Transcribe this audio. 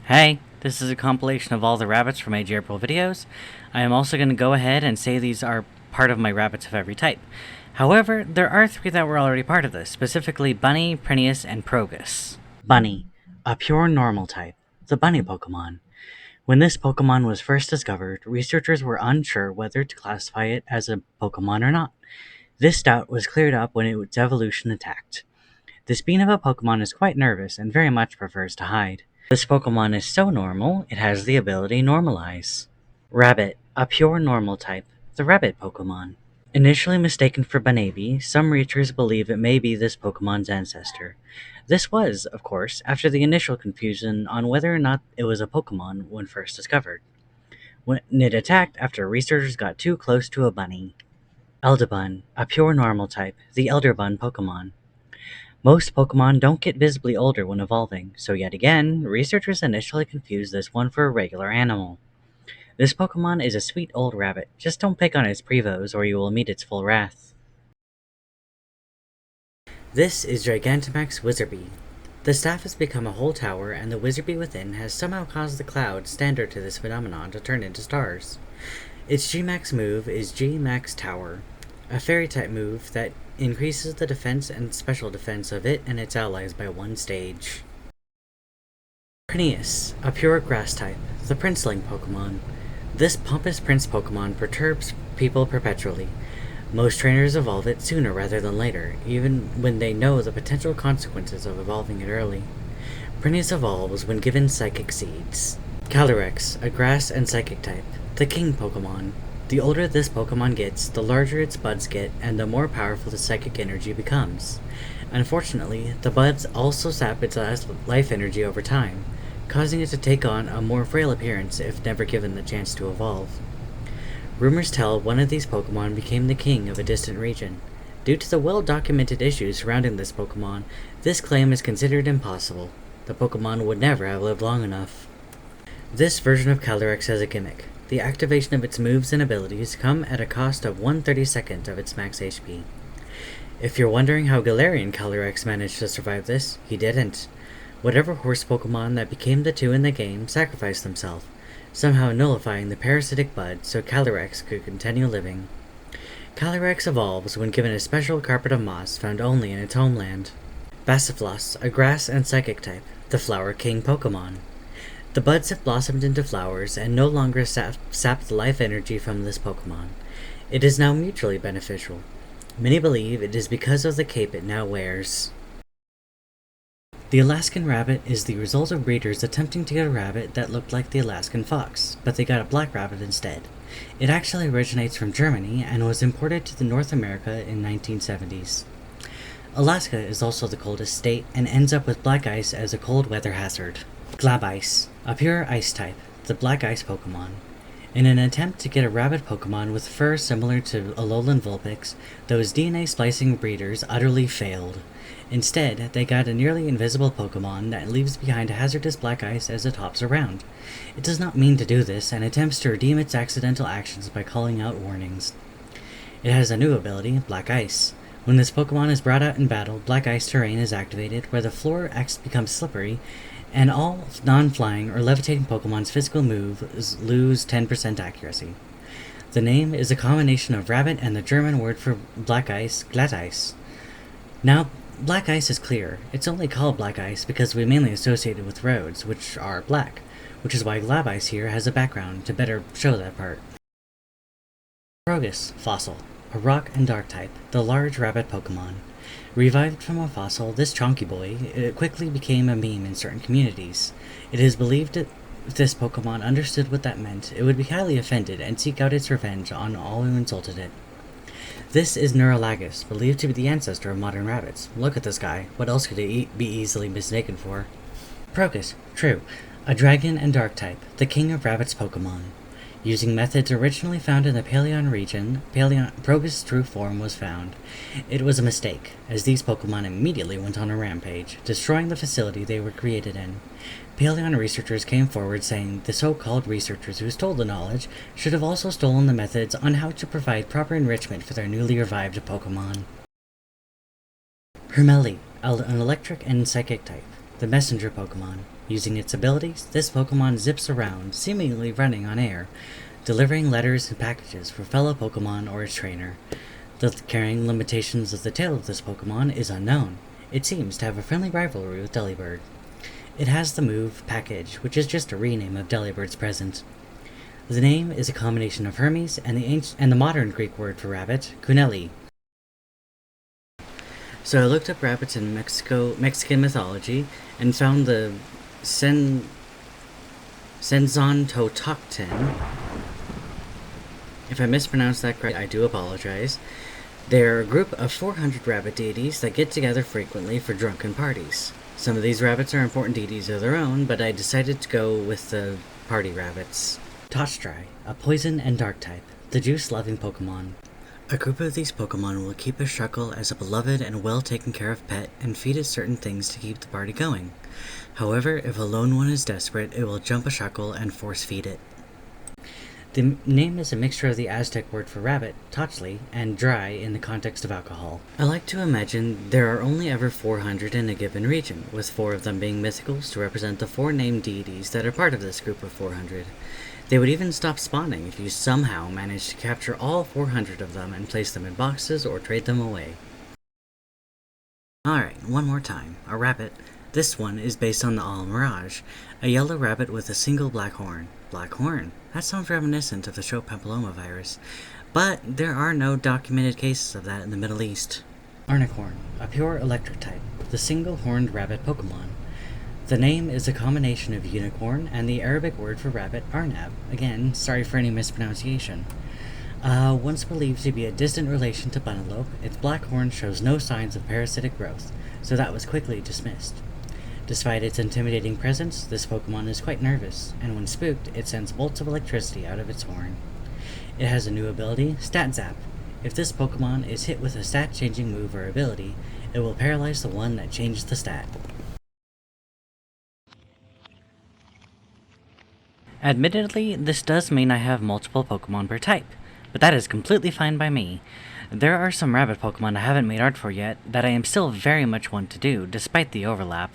Hey, this is a compilation of all the rabbits from Age April videos. I am also going to go ahead and say these are part of my rabbits of every type. However, there are three that were already part of this, specifically Bunny, Prineus, and Progus. Bunny, a pure normal type, the bunny Pokemon. When this Pokemon was first discovered, researchers were unsure whether to classify it as a Pokemon or not. This doubt was cleared up when its evolution attacked. This being of a Pokemon is quite nervous and very much prefers to hide. This Pokemon is so normal, it has the ability Normalize. Rabbit, a pure normal type, the rabbit Pokemon. Initially mistaken for Bunnelby, some researchers believe it may be this Pokemon's ancestor. This was, of course, after the initial confusion on whether or not it was a Pokemon when first discovered. When it attacked after researchers got too close to a bunny. Eldabun, a pure normal type, the Elderbun Pokemon. Most Pokemon don't get visibly older when evolving, so yet again, researchers initially confused this one for a regular animal. This Pokemon is a sweet old rabbit, just don't pick on its prevos or you will meet its full wrath. This is Gigantamax Wizardby. The staff has become a whole tower, and the Wizardby within has somehow caused the clouds standard to this phenomenon to turn into stars. Its G-Max move is G-Max Tower, a fairy-type move that increases the defense and special defense of it and its allies by one stage. Prineus, a pure grass type, the Princeling Pokemon. This pompous prince Pokemon perturbs people perpetually. Most trainers evolve it sooner rather than later, even when they know the potential consequences of evolving it early. Prineus evolves when given Psychic Seeds. Calyrex, a grass and psychic type, the king Pokemon. The older this Pokemon gets, the larger its buds get, and the more powerful the psychic energy becomes. Unfortunately, the buds also sap its life energy over time, causing it to take on a more frail appearance if never given the chance to evolve. Rumors tell one of these Pokemon became the king of a distant region. Due to the well-documented issues surrounding this Pokemon, this claim is considered impossible. The Pokemon would never have lived long enough. This version of Calyrex has a gimmick. The activation of its moves and abilities come at a cost of 1/32 of its max HP. If you're wondering how Galarian Calyrex managed to survive this, he didn't. Whatever horse Pokemon that became the two in the game sacrificed themselves, somehow nullifying the parasitic bud so Calyrex could continue living. Calyrex evolves when given a special carpet of moss found only in its homeland. Bassiflos, a grass and psychic type, the Flower King Pokemon. The buds have blossomed into flowers and no longer sap the life energy from this Pokemon. It is now mutually beneficial. Many believe it is because of the cape it now wears. The Alaskan rabbit is the result of breeders attempting to get a rabbit that looked like the Alaskan fox, but they got a black rabbit instead. It actually originates from Germany and was imported to North America in 1970s. Alaska is also the coldest state and ends up with black ice as a cold weather hazard. Glabice, a pure ice type, the black ice Pokemon. In an attempt to get a rabbit Pokemon with fur similar to Alolan Vulpix, those DNA splicing breeders utterly failed. Instead, they got a nearly invisible Pokemon that leaves behind hazardous black ice as it hops around. It does not mean to do this and attempts to redeem its accidental actions by calling out warnings. It has a new ability, Black Ice. When this Pokemon is brought out in battle, Black Ice terrain is activated where the floor becomes slippery, and all non-flying or levitating Pokemon's physical moves lose 10% accuracy. The name is a combination of rabbit and the German word for black ice, Glatteis. Now, black ice is clear. It's only called black ice because we mainly associate it with roads, which are black, which is why Glabice here has a background to better show that part. Progus, Fossil, a rock and dark type, the large rabbit Pokemon. Revived from a fossil, this chonky boy quickly became a meme in certain communities. It is believed that if this Pokemon understood what that meant, it would be highly offended and seek out its revenge on all who insulted it. This is Neuralagus, believed to be the ancestor of modern rabbits. Look at this guy. What else could it be easily mistaken for? Progus, true, a dragon and dark type, the king of rabbits Pokemon. Using methods originally found in the Paleon region, Progus' true form was found. It was a mistake, as these Pokemon immediately went on a rampage, destroying the facility they were created in. Paleon researchers came forward saying the so-called researchers who stole the knowledge should have also stolen the methods on how to provide proper enrichment for their newly revived Pokemon. Hermeli, an electric and psychic type, the messenger Pokemon. Using its abilities, this Pokemon zips around, seemingly running on air, delivering letters and packages for fellow Pokemon or its trainer. The carrying limitations of the tail of this Pokemon is unknown. It seems to have a friendly rivalry with Delibird. It has the move Package, which is just a rename of Delibird's present. The name is a combination of Hermes and the modern Greek word for rabbit, Kuneli. So I looked up rabbits in Mexican mythology and found the Senzontotoxtin. If I mispronounced that correctly, I do apologize. They're a group of 400 rabbit deities that get together frequently for drunken parties. Some of these rabbits are important deities of their own, but I decided to go with the party rabbits. Tochtrai, a poison and dark type, the juice-loving Pokemon. A group of these Pokemon will keep a Shuckle as a beloved and well-taken-care-of pet and feed it certain things to keep the party going. However, if a lone one is desperate, it will jump a Shuckle and force-feed it. The name is a mixture of the Aztec word for rabbit, Tochtli, and dry in the context of alcohol. I like to imagine there are only ever 400 in a given region, with 4 of them being mythicals to represent the 4 named deities that are part of this group of 400. They would even stop spawning if you somehow managed to capture all 400 of them and place them in boxes or trade them away. Alright, one more time. A rabbit. This one is based on the All Mirage, a yellow rabbit with a single black horn. Black horn? That sounds reminiscent of the Show papilloma virus, but there are no documented cases of that in the Middle East. Arnicorn, a pure electric type, the single-horned rabbit Pokemon. The name is a combination of unicorn and the Arabic word for rabbit, Arnab. Again, sorry for any mispronunciation. Once believed to be a distant relation to Bunelope, its black horn shows no signs of parasitic growth, so that was quickly dismissed. Despite its intimidating presence, this Pokemon is quite nervous, and when spooked, it sends bolts of electricity out of its horn. It has a new ability, Stat Zap. If this Pokemon is hit with a stat-changing move or ability, it will paralyze the one that changed the stat. Admittedly, this does mean I have multiple Pokemon per type, but that is completely fine by me. There are some rabbit Pokemon I haven't made art for yet that I am still very much want to do, despite the overlap.